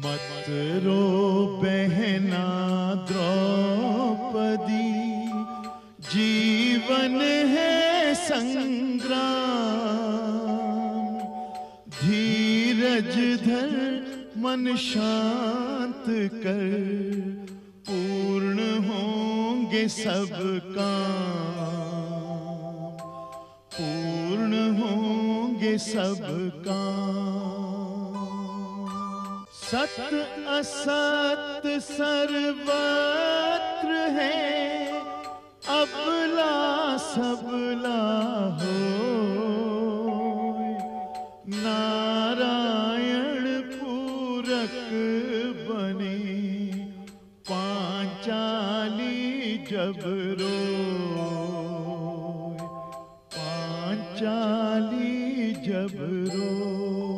मत रो बहना द्रौपदी, जीवन है संग्राम। धीरज धर मन शांत कर, पूर्ण होंगे सब काम, पूर्ण होंगे सब काम। सत असत सर्वत्र है, अबला सबला हो। नारायण पूरक बने, पांचाली जब रोए, पांचाली जब रोए।